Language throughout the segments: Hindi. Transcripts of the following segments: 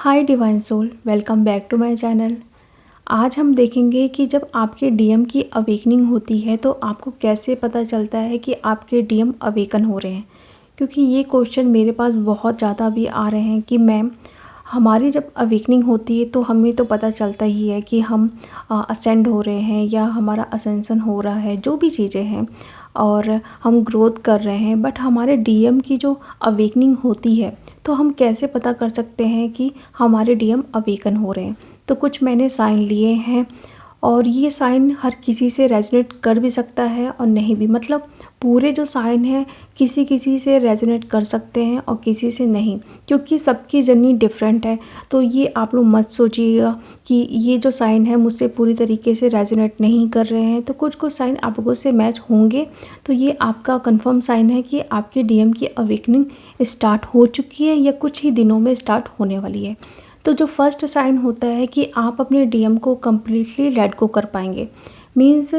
Hi divine soul, welcome back to my channel. आज हम देखेंगे कि जब आपके डीएम की अवेकनिंग होती है तो आपको कैसे पता चलता है कि आपके डीएम अवेकन हो रहे हैं। क्योंकि ये क्वेश्चन मेरे पास बहुत ज़्यादा भी आ रहे हैं कि मैम, हमारी जब अवेकनिंग होती है तो हमें तो पता चलता ही है कि हम असेंड हो रहे हैं या हमारा असेंसन हो रहा है, जो भी चीज़ें हैं, और हम ग्रोथ कर रहे हैं। बट हमारे डीएम की जो अवेकनिंग होती है तो हम कैसे पता कर सकते हैं कि हमारे डीएम अवेकन हो रहे हैं। तो कुछ मैंने साइन लिए हैं और ये साइन हर किसी से रेजोनेट कर भी सकता है और नहीं भी। मतलब पूरे जो साइन हैं किसी किसी से रेजोनेट कर सकते हैं और किसी से नहीं, क्योंकि सबकी जर्नी डिफरेंट है। तो ये आप लोग मत सोचिएगा कि ये जो साइन है मुझसे पूरी तरीके से रेजोनेट नहीं कर रहे हैं। तो कुछ कुछ साइन आप लोगों से मैच होंगे, तो ये आपका कंफर्म साइन है कि आपके डीएम की अवेकनिंग स्टार्ट हो चुकी है या कुछ ही दिनों में स्टार्ट होने वाली है। तो जो फर्स्ट साइन होता है कि आप अपने डीएम को कम्प्लीटली लेट गो कर पाएंगे। मीन्स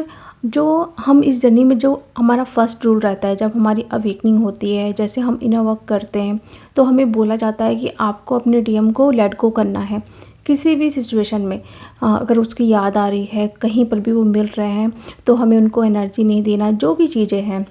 जो हम इस जर्नी में, जो हमारा फर्स्ट रूल रहता है जब हमारी अवेकनिंग होती है, जैसे हम इनर वर्क करते हैं तो हमें बोला जाता है कि आपको अपने डीएम को लेट गो करना है। किसी भी सिचुएशन में अगर उसकी याद आ रही है, कहीं पर भी वो मिल रहे हैं, तो हमें उनको एनर्जी नहीं देना, जो भी चीज़ें हैं।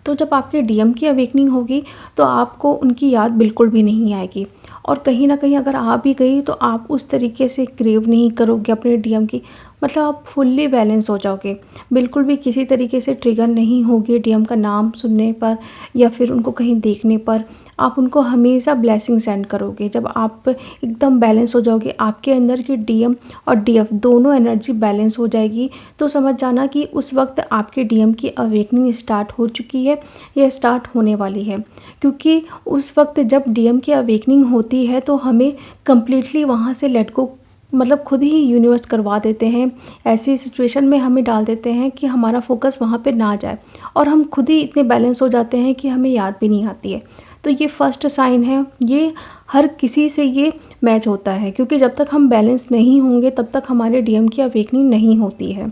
तो जब आपके डीएम की अवेकनिंग होगी तो आपको उनकी याद बिल्कुल भी नहीं आएगी, और कहीं ना कहीं अगर आ भी गई तो आप उस तरीके से क्रेव नहीं करोगे अपने डीएम की। मतलब आप फुल्ली बैलेंस हो जाओगे, बिल्कुल भी किसी तरीके से ट्रिगर नहीं होगी डीएम का नाम सुनने पर या फिर उनको कहीं देखने पर। आप उनको हमेशा ब्लेसिंग सेंड करोगे। जब आप एकदम बैलेंस हो जाओगे, आपके अंदर की डीएम और डीएफ दोनों एनर्जी बैलेंस हो जाएगी, तो समझ जाना कि उस वक्त आपके डीएम की अवेकनिंग स्टार्ट हो चुकी है या स्टार्ट होने वाली है। क्योंकि उस वक्त जब डीएम की अवेकनिंग होती है तो हमें कम्प्लीटली वहाँ से लेट गो, मतलब खुद ही यूनिवर्स करवा देते हैं। ऐसी सिचुएशन में हमें डाल देते हैं कि हमारा फोकस वहाँ पे ना जाए, और हम खुद ही इतने बैलेंस हो जाते हैं कि हमें याद भी नहीं आती है। तो ये फर्स्ट साइन है, ये हर किसी से ये मैच होता है, क्योंकि जब तक हम बैलेंस नहीं होंगे तब तक हमारे डीएम की अवेकनिंग नहीं होती है।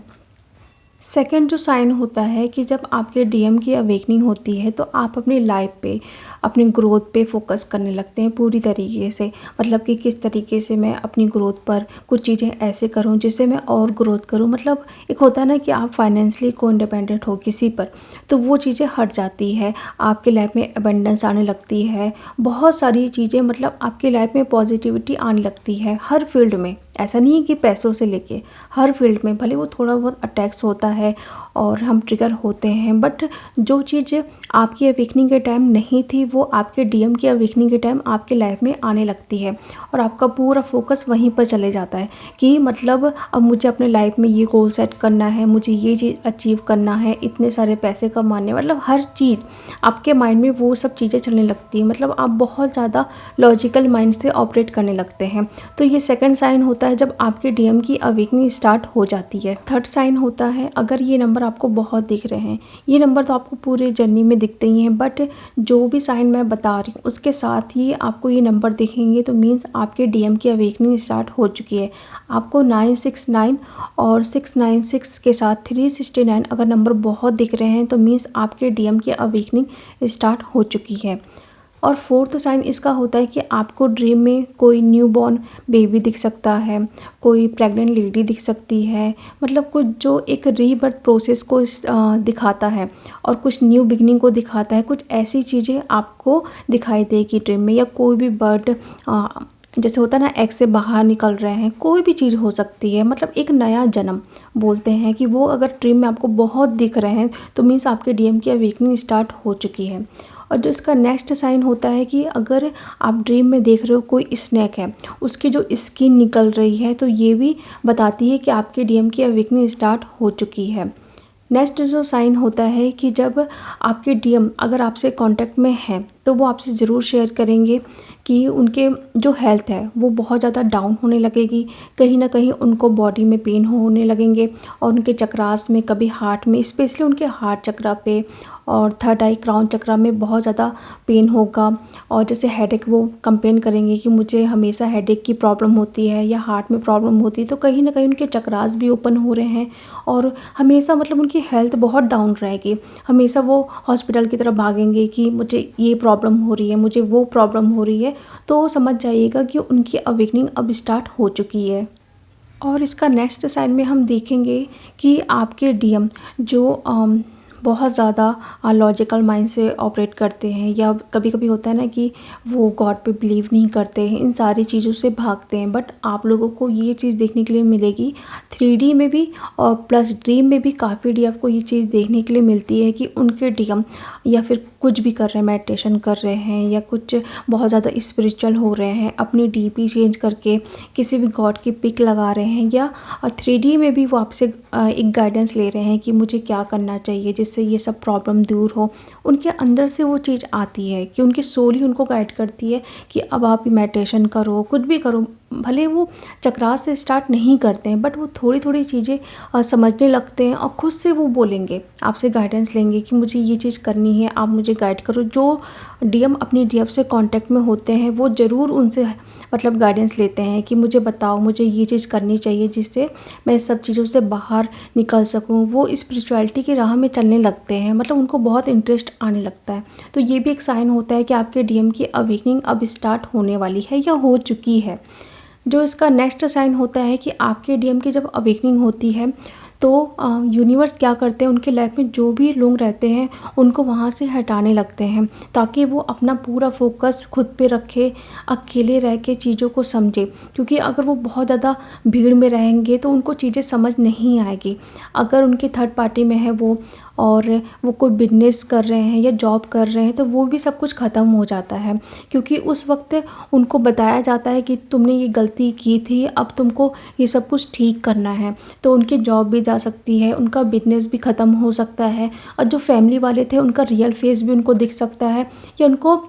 सेकंड जो साइन होता है कि जब आपके डीएम की अवेकनिंग होती है तो आप अपनी लाइफ पे, अपनी ग्रोथ पे फोकस करने लगते हैं पूरी तरीके से। मतलब कि किस तरीके से मैं अपनी ग्रोथ पर कुछ चीज़ें ऐसे करूं जिससे मैं और ग्रोथ करूं। मतलब एक होता है ना कि आप फाइनेंशियली को इंडिपेंडेंट हो किसी पर, तो वो चीज़ें हट जाती है। आपके लाइफ में अबंडेंस आने लगती है, बहुत सारी चीज़ें, मतलब आपकी लाइफ में पॉजिटिविटी आने लगती है हर फील्ड में। ऐसा नहीं है कि पैसों से लेके हर फील्ड में, भले वो थोड़ा बहुत अटैक्स होता है और हम ट्रिगर होते हैं, बट जो चीज़ आपकी अवेकनिंग के टाइम नहीं थी वो आपके डीएम की अवेकनिंग के टाइम आपके लाइफ में आने लगती है, और आपका पूरा फोकस वहीं पर चले जाता है कि मतलब अब मुझे अपने लाइफ में ये गोल सेट करना है, मुझे ये चीज़ अचीव करना है, इतने सारे पैसे कमाने, मतलब हर चीज़ आपके माइंड में वो सब चीज़ें चलने लगती हैं। मतलब आप बहुत ज़्यादा लॉजिकल माइंड से ऑपरेट करने लगते हैं। तो ये सेकंड साइन होता है जब आपके डीएम की अवेकनिंग स्टार्ट हो जाती है। थर्ड साइन होता है, अगर ये नंबर आपको बहुत दिख रहे हैं, ये नंबर तो आपको पूरे जर्नी में दिखते ही हैं, बट जो भी साइन मैं बता रही हूँ उसके साथ ही आपको ये नंबर दिखेंगे, तो मीन्स आपके डीएम की अवेकनिंग स्टार्ट हो चुकी है। आपको 969 और 696 के साथ 369 अगर नंबर बहुत दिख रहे हैं तो मीन्स आपके डीएम की अवेकनिंग स्टार्ट हो चुकी है। और फोर्थ साइन इसका होता है कि आपको ड्रीम में कोई न्यू बॉर्न बेबी दिख सकता है, कोई प्रेग्नेंट लेडी दिख सकती है। मतलब कुछ जो एक रीबर्थ प्रोसेस को दिखाता है और कुछ न्यू बिगनिंग को दिखाता है, कुछ ऐसी चीज़ें आपको दिखाई देगी ड्रीम में। या कोई भी बर्ड, जैसे होता है ना, एग से बाहर निकल रहे हैं, कोई भी चीज़ हो सकती है। मतलब एक नया जन्म बोलते हैं कि वो अगर ड्रीम में आपको बहुत दिख रहे हैं तो मीन्स आपके डीएम की अवेकनिंग स्टार्ट हो चुकी है। और जो इसका नेक्स्ट साइन होता है कि अगर आप ड्रीम में देख रहे हो कोई स्नैक है, उसकी जो स्किन निकल रही है, तो ये भी बताती है कि आपके डीएम की अवेकनिंग स्टार्ट हो चुकी है। नेक्स्ट जो साइन होता है कि जब आपके डीएम अगर आपसे कांटेक्ट में हैं तो वो आपसे ज़रूर शेयर करेंगे कि उनके जो हेल्थ है वो बहुत ज़्यादा डाउन होने लगेगी। कहीं ना कहीं उनको बॉडी में पेन होने लगेंगे, और उनके चक्रास में, कभी हार्ट में, स्पेशली उनके हार्ट चक्रा पे और थर्ड आई क्राउन चक्रा में बहुत ज़्यादा पेन होगा। और जैसे हेडेक, वो कंप्लेन करेंगे कि मुझे हमेशा हेडेक की प्रॉब्लम होती है या हार्ट में प्रॉब्लम होती है। तो कहीं ना कहीं उनके चक्रास भी ओपन हो रहे हैं, और हमेशा मतलब उनकी हेल्थ बहुत डाउन रहेगी। हमेशा वो हॉस्पिटल की तरफ भागेंगे कि मुझे ये प्रॉब्लम हो रही है, मुझे वो प्रॉब्लम हो रही है। तो समझ जाइएगा कि उनकी अवेकनिंग अब स्टार्ट हो चुकी है। और इसका नेक्स्ट साइन में हम देखेंगे कि आपके डीएम जो बहुत ज़्यादा लॉजिकल माइंड से ऑपरेट करते हैं, या कभी कभी होता है ना कि वो गॉड पे बिलीव नहीं करते हैं, इन सारी चीज़ों से भागते हैं। बट आप लोगों को ये चीज़ देखने के लिए मिलेगी 3D में भी और प्लस ड्रीम में भी। काफ़ी डी आपको ये चीज़ देखने के लिए मिलती है कि उनके डीएम या फिर कुछ भी कर रहे हैं, मेडिटेशन कर रहे हैं या कुछ बहुत ज़्यादा स्पिरिचुअल हो रहे हैं, अपनी डीपी चेंज करके किसी भी गॉड की पिक लगा रहे हैं, या 3D में भी वो आपसे एक गाइडेंस ले रहे हैं कि मुझे क्या करना चाहिए जिससे ये सब प्रॉब्लम दूर हो। उनके अंदर से वो चीज़ आती है कि उनकी सोल ही उनको गाइड करती है कि अब आप मेडिटेशन करो, कुछ भी करो। भले वो चक्रास से स्टार्ट नहीं करते हैं, बट वो थोड़ी थोड़ी चीज़ें समझने लगते हैं और खुद से वो बोलेंगे, आपसे गाइडेंस लेंगे कि मुझे ये चीज़ करनी है, आप मुझे गाइड करो। जो डीएम अपनी डीएफ से कांटेक्ट में होते हैं वो ज़रूर उनसे मतलब गाइडेंस लेते हैं कि मुझे बताओ, मुझे ये चीज़ करनी चाहिए जिससे मैं इस सब चीज़ों से बाहर निकल सकूं। वो स्पिरिचुअलिटी की राह में चलने लगते हैं, मतलब उनको बहुत इंटरेस्ट आने लगता है। तो ये भी एक साइन होता है कि आपके डीएम की अवेकनिंग अब स्टार्ट होने वाली है या हो चुकी है। जो इसका नेक्स्ट साइन होता है कि आपके डीएम की जब अवेकनिंग होती है तो यूनिवर्स क्या करते हैं, उनके लाइफ में जो भी लोग रहते हैं उनको वहाँ से हटाने लगते हैं ताकि वो अपना पूरा फोकस खुद पे रखे, अकेले रह के चीज़ों को समझे। क्योंकि अगर वो बहुत ज़्यादा भीड़ में रहेंगे तो उनको चीज़ें समझ नहीं आएगी। अगर उनकी थर्ड पार्टी में है वो और वो कोई बिजनेस कर रहे हैं या जॉब कर रहे हैं तो वो भी सब कुछ ख़त्म हो जाता है, क्योंकि उस वक्त उनको बताया जाता है कि तुमने ये गलती की थी, अब तुमको ये सब कुछ ठीक करना है। तो उनकी जॉब भी जा सकती है, उनका बिजनेस भी ख़त्म हो सकता है, और जो फैमिली वाले थे उनका रियल फेस भी उनको दिख सकता है, या उनको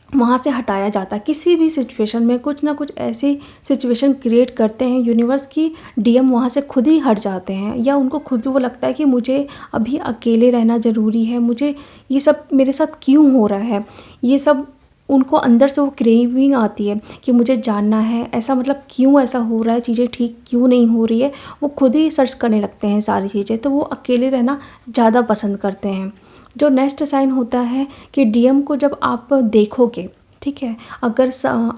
वहाँ से हटाया जाता है। किसी भी सिचुएशन में कुछ ना कुछ ऐसी सिचुएशन क्रिएट करते हैं यूनिवर्स की, डीएम वहाँ से खुद ही हट जाते हैं, या उनको खुद वो लगता है कि मुझे अभी अकेले रहना ज़रूरी है, मुझे ये सब मेरे साथ क्यों हो रहा है, ये सब उनको अंदर से वो क्रेविंग आती है कि मुझे जानना है, ऐसा मतलब क्यों ऐसा हो रहा है, चीज़ें ठीक क्यों नहीं हो रही है। वो खुद ही सर्च करने लगते हैं सारी चीज़ें, तो वो अकेले रहना ज़्यादा पसंद करते हैं। जो नेक्स्ट साइन होता है कि डीएम को जब आप देखोगे, ठीक है, अगर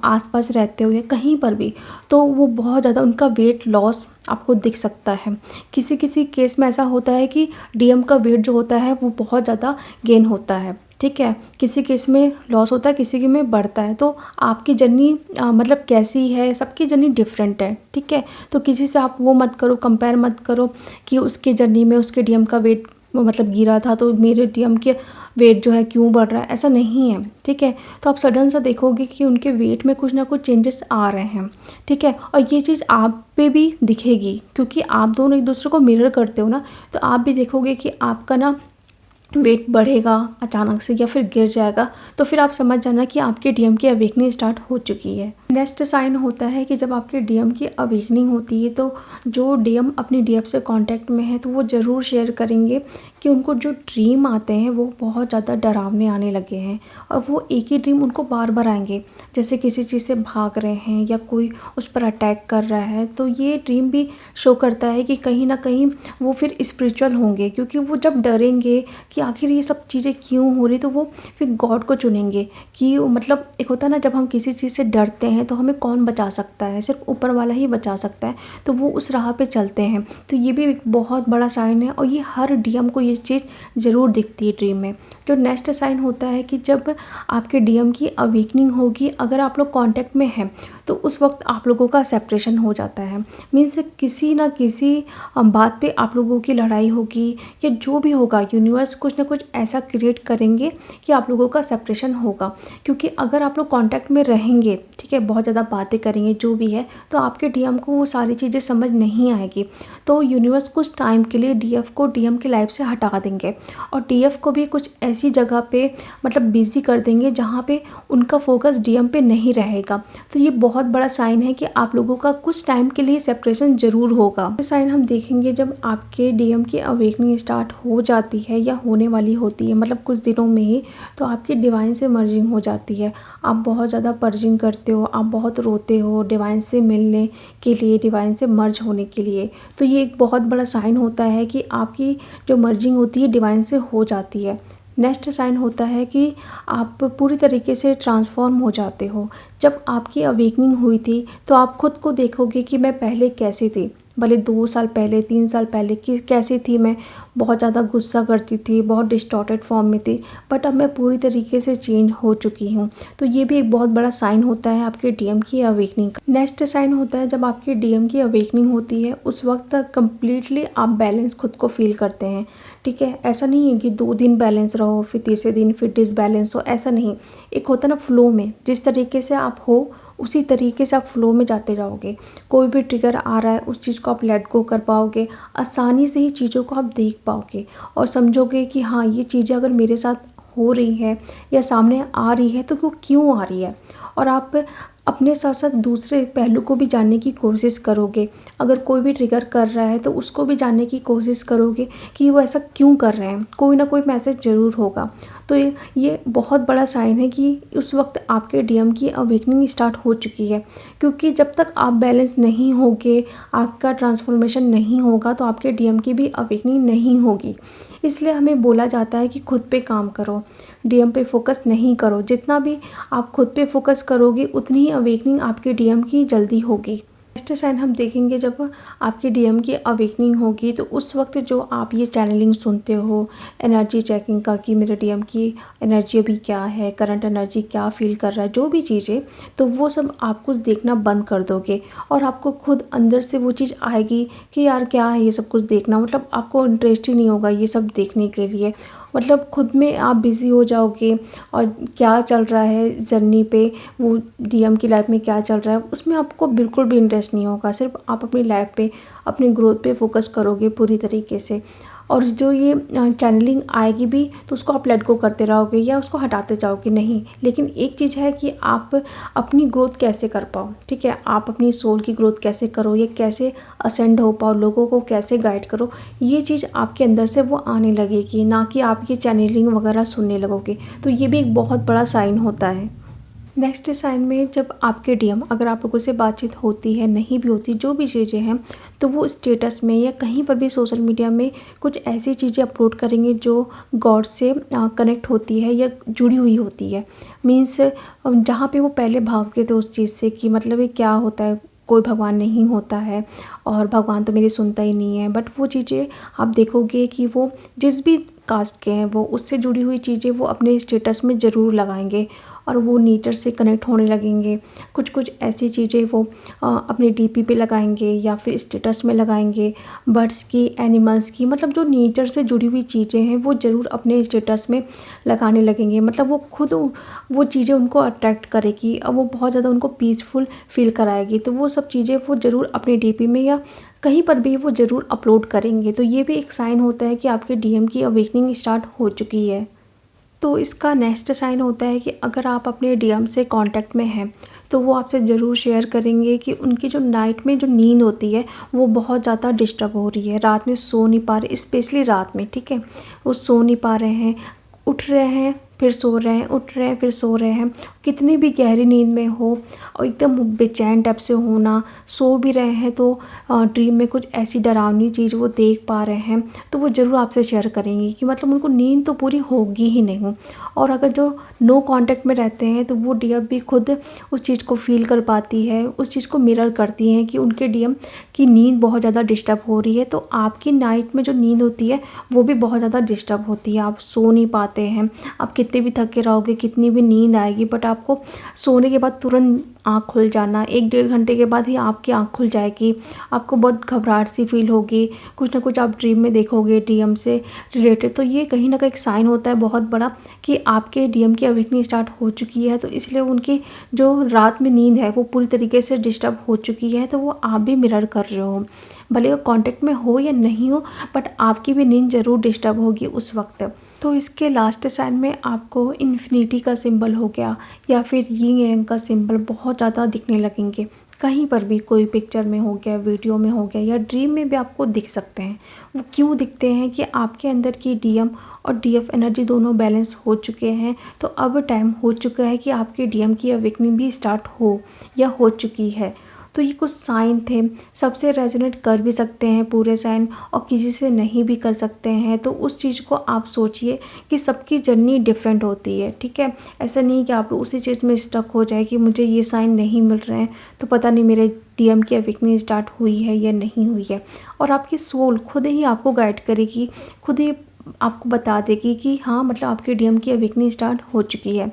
आसपास रहते हो या कहीं पर भी, तो वो बहुत ज़्यादा उनका वेट लॉस आपको दिख सकता है। किसी किसी केस में ऐसा होता है कि डीएम का वेट जो होता है वो बहुत ज़्यादा गेन होता है, ठीक है, किसी केस में लॉस होता है, किसी के में बढ़ता है। तो आपकी जर्नी मतलब कैसी है, सबकी जर्नी डिफरेंट है, ठीक है। तो किसी से आप वो मत करो, कंपेयर मत करो कि उसके जर्नी में उसके डीएम का वेट मतलब गिरा था तो मेरे डीएम के वेट जो है क्यों बढ़ रहा है, ऐसा नहीं है, ठीक है। तो आप सडन सा देखोगे कि उनके वेट में कुछ ना कुछ चेंजेस आ रहे हैं, ठीक है, और ये चीज़ आप पे भी दिखेगी क्योंकि आप दोनों एक दूसरे को मिरर करते हो ना। तो आप भी देखोगे कि आपका ना वेट बढ़ेगा अचानक से या फिर गिर जाएगा, तो फिर आप समझ जाना कि आपके डीएम की अवेकनिंग स्टार्ट हो चुकी है। नेक्स्ट साइन होता है कि जब आपके डीएम की अवेकनिंग होती है तो जो डीएम अपनी डीएफ से कांटेक्ट में है तो वो ज़रूर शेयर करेंगे कि उनको जो ड्रीम आते हैं वो बहुत ज़्यादा डरावने आने लगे हैं, और वो एक ही ड्रीम उनको बार बार आएंगे, जैसे किसी चीज़ से भाग रहे हैं या कोई उस पर अटैक कर रहा है। तो ये ड्रीम भी शो करता है कि कहीं ना कहीं वो फिर स्पिरिचुअल होंगे, क्योंकि वो जब डरेंगे कि आखिर ये सब चीज़ें क्यों हो रही, तो वो फिर गॉड को चुनेंगे कि मतलब एक होता है ना, जब हम किसी चीज़ से डरते हैं तो हमें कौन बचा सकता है, सिर्फ ऊपर वाला ही बचा सकता है, तो वो उस राह पे चलते हैं। तो ये भी एक बहुत बड़ा साइन है, और ये हर डीएम को ये चीज़ ज़रूर दिखती है ड्रीम में। जो नेक्स्ट साइन होता है कि जब आपके डीएम की अवेकनिंग होगी, अगर आप लोग कांटेक्ट में हैं तो उस वक्त आप लोगों का सेपरेशन हो जाता है। मीन्स किसी ना किसी बात पे आप लोगों की लड़ाई होगी, या जो भी होगा यूनिवर्स कुछ ना कुछ ऐसा क्रिएट करेंगे कि आप लोगों का सेपरेशन होगा। क्योंकि अगर आप लोग कांटेक्ट में रहेंगे, ठीक है, बहुत ज़्यादा बातें करेंगे जो भी है, तो आपके डीएम को वो सारी चीज़ें समझ नहीं आएगी। तो यूनिवर्स कुछ टाइम के लिए डीएफ को डीएम की लाइफ से हटा देंगे, और डीएफ को भी कुछ ऐसी जगह पे मतलब बिजी कर देंगे जहाँ पे उनका फोकस डीएम पे नहीं रहेगा। तो ये बहुत बड़ा साइन है कि आप लोगों का कुछ टाइम के लिए सेपरेशन ज़रूर होगा। ये साइन हम देखेंगे जब आपके डीएम की अवेकनिंग स्टार्ट हो जाती है या होने वाली होती है, मतलब कुछ दिनों में ही, तो आपकी डिवाइन से मर्जिंग हो जाती है। आप बहुत ज़्यादा पर्जिंग करते हो, आप बहुत रोते हो डिवाइन से मिलने के लिए, डिवाइन से मर्ज होने के लिए। तो ये एक बहुत बड़ा साइन होता है कि आपकी जो मर्जिंग होती है डिवाइन से हो जाती है। नेक्स्ट साइन होता है कि आप पूरी तरीके से ट्रांसफॉर्म हो जाते हो। जब आपकी अवेकनिंग हुई थी तो आप खुद को देखोगे कि मैं पहले कैसी थी, भले 2 साल पहले 3 साल पहले कि कैसी थी मैं, बहुत ज़्यादा गुस्सा करती थी, बहुत डिस्टॉर्टेड फॉर्म में थी, बट अब मैं पूरी तरीके से चेंज हो चुकी हूँ। तो ये भी एक बहुत बड़ा साइन होता है आपके डीएम की अवेकनिंग का। नेक्स्ट साइन होता है जब आपके डीएम की अवेकनिंग होती है उस वक्त तक कम्प्लीटली आप बैलेंस खुद को फील करते हैं। ठीक है, ऐसा नहीं है कि 2 दिन बैलेंस रहो फिर तीसरे दिन फिर डिसबैलेंस हो, ऐसा नहीं। एक होता है ना फ्लो में, जिस तरीके से आप हो उसी तरीके से आप फ्लो में जाते रहोगे। कोई भी ट्रिगर आ रहा है उस चीज़ को आप लेट गो कर पाओगे, आसानी से ही चीज़ों को आप देख पाओगे और समझोगे कि हाँ, ये चीज़ें अगर मेरे साथ हो रही है या सामने आ रही है तो वो क्यों आ रही है। और आप अपने साथ साथ दूसरे पहलू को भी जानने की कोशिश करोगे। अगर कोई भी ट्रिगर कर रहा है तो उसको भी जानने की कोशिश करोगे कि वो ऐसा क्यों कर रहे हैं, कोई ना कोई मैसेज ज़रूर होगा। तो ये बहुत बड़ा साइन है कि उस वक्त आपके डीएम की अवेकनिंग स्टार्ट हो चुकी है। क्योंकि जब तक आप बैलेंस नहीं होगे, आपका ट्रांसफॉर्मेशन नहीं होगा, तो आपके डीएम की भी अवेकनिंग नहीं होगी। इसलिए हमें बोला जाता है कि खुद पे काम करो, डीएम पे फोकस नहीं करो। जितना भी आप खुद पे फोकस करोगे उतनी ही अवेकनिंग आपके डीएम की जल्दी होगी। नेक्स्ट साइन हम देखेंगे जब आपके डीएम की अवेकनिंग होगी तो उस वक्त जो आप ये चैनलिंग सुनते हो एनर्जी चेकिंग का कि मेरे डीएम की एनर्जी अभी क्या है, करंट एनर्जी क्या फील कर रहा है, जो भी चीज़ें, तो वो सब आप कुछ देखना बंद कर दोगे और आपको खुद अंदर से वो चीज़ आएगी कि यार क्या है ये सब कुछ देखना, मतलब आपको इंटरेस्ट ही नहीं होगा ये सब देखने के लिए। मतलब खुद में आप बिज़ी हो जाओगे और क्या चल रहा है जर्नी पे, वो डीएम की लाइफ में क्या चल रहा है उसमें आपको बिल्कुल भी इंटरेस्ट नहीं होगा। सिर्फ आप अपनी लाइफ पे, अपनी ग्रोथ पे फोकस करोगे पूरी तरीके से। और जो ये चैनलिंग आएगी भी तो उसको आप लेट गो करते रहोगे या उसको हटाते जाओगे नहीं। लेकिन एक चीज़ है कि आप अपनी ग्रोथ कैसे कर पाओ, ठीक है, आप अपनी सोल की ग्रोथ कैसे करो, या कैसे असेंड हो पाओ, लोगों को कैसे गाइड करो, ये चीज़ आपके अंदर से वो आने लगेगी, ना कि आप ये चैनलिंग वगैरह सुनने लगोगे। तो ये भी एक बहुत बड़ा साइन होता है। नेक्स्ट साइन में जब आपके डीएम, अगर आप लोगों से बातचीत होती है, नहीं भी होती, जो भी चीज़ें हैं, तो वो स्टेटस में या कहीं पर भी सोशल मीडिया में कुछ ऐसी चीज़ें अपलोड करेंगे जो गॉड से कनेक्ट होती है या जुड़ी हुई होती है। मीन्स जहाँ पे वो पहले भागते थे उस चीज़ से कि मतलब ये क्या होता है, कोई भगवान नहीं होता है और भगवान तो मेरी सुनता ही नहीं है। बट वो चीज़ें आप देखोगे कि वो जिस भी कास्ट के हैं वो उससे जुड़ी हुई चीज़ें वो अपने स्टेटस में ज़रूर लगाएंगे और वो नेचर से कनेक्ट होने लगेंगे। कुछ कुछ ऐसी चीज़ें वो अपने डीपी पे लगाएंगे या फिर स्टेटस में लगाएंगे, बर्ड्स की, एनिमल्स की, मतलब जो नेचर से जुड़ी हुई चीज़ें हैं वो ज़रूर अपने स्टेटस में लगाने लगेंगे। मतलब वो खुद वो चीज़ें उनको अट्रैक्ट करेगी और वो बहुत ज़्यादा उनको पीसफुल फील कराएगी। तो वो सब चीज़ें वो ज़रूर अपने डीपी में या कहीं पर भी वो ज़रूर अपलोड करेंगे। तो ये भी एक साइन होता है कि आपके डीएम की अवेकनिंग स्टार्ट हो चुकी है। तो इसका नेक्स्ट साइन होता है कि अगर आप अपने डीएम से कांटेक्ट में हैं तो वो आपसे ज़रूर शेयर करेंगे कि उनकी जो नाइट में जो नींद होती है वो बहुत ज़्यादा डिस्टर्ब हो रही है, रात में सो नहीं पा रहे, स्पेशली रात में, ठीक है, वो सो नहीं पा रहे हैं, उठ रहे हैं फिर सो रहे हैं, उठ रहे हैं फिर सो रहे हैं। कितनी भी गहरी नींद में हो और एकदम बेचैन टाइप से होना, सो भी रहे हैं तो ड्रीम में कुछ ऐसी डरावनी चीज़ वो देख पा रहे हैं, तो वो ज़रूर आपसे शेयर करेंगे कि मतलब उनको नींद तो पूरी होगी ही नहीं। और अगर जो नो कांटेक्ट में रहते हैं तो वो डीएम भी खुद उस चीज़ को फील कर पाती है, उस चीज़ को मिरर करती हैं कि उनके डीएम की नींद बहुत ज़्यादा डिस्टर्ब हो रही है। तो आपकी नाइट में जो नींद होती है वो भी बहुत ज़्यादा डिस्टर्ब होती है, आप सो नहीं पाते हैं, आप कितने भी थके रहोगे, कितनी भी नींद आएगी, बट आपको सोने के बाद तुरंत आँख खुल जाना, 1-1.5 घंटे के बाद ही आपकी आँख खुल जाएगी, आपको बहुत घबराहट सी फील होगी, कुछ ना कुछ आप ड्रीम में देखोगे डीएम से रिलेटेड। तो ये कहीं ना कहीं एक साइन होता है बहुत बड़ा कि आपके डीएम की अवेकनिंग स्टार्ट हो चुकी है। तो इसलिए उनकी जो रात में नींद है वो पूरी तरीके से डिस्टर्ब हो चुकी है, तो वो आप भी मिरर कर रहे हो, भले वो कांटेक्ट में हो या नहीं हो, बट आपकी भी नींद ज़रूर डिस्टर्ब होगी उस वक्त। तो इसके लास्ट साइन में आपको इन्फिनिटी का सिंबल हो गया या फिर यिंग यांग का सिंबल बहुत ज़्यादा दिखने लगेंगे। कहीं पर भी, कोई पिक्चर में हो गया, वीडियो में हो गया या ड्रीम में भी आपको दिख सकते हैं। वो क्यों दिखते हैं कि आपके अंदर की डीएम और डीएफ एनर्जी दोनों बैलेंस हो चुके हैं। तो अब टाइम हो चुका है कि आपके डीएम की अवेकनिंग भी स्टार्ट हो या हो चुकी है। तो ये कुछ साइन थे, सबसे रेजोनेट कर भी सकते हैं पूरे साइन और किसी से नहीं भी कर सकते हैं। तो उस चीज़ को आप सोचिए कि सबकी जर्नी डिफरेंट होती है, ठीक है। ऐसा नहीं कि आप उसी चीज़ में स्टक हो जाए कि मुझे ये साइन नहीं मिल रहे हैं तो पता नहीं मेरे डीएम की अवेकनिंग स्टार्ट हुई है या नहीं हुई है। और आपकी सोल खुद ही आपको गाइड करेगी, खुद ही आपको बता देगी कि हाँ मतलब आपके डीएम की अवेकनिंग स्टार्ट हो चुकी है।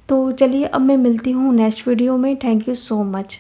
तो चलिए अब मैं मिलती हूँ नेक्स्ट वीडियो में। Thank you so much.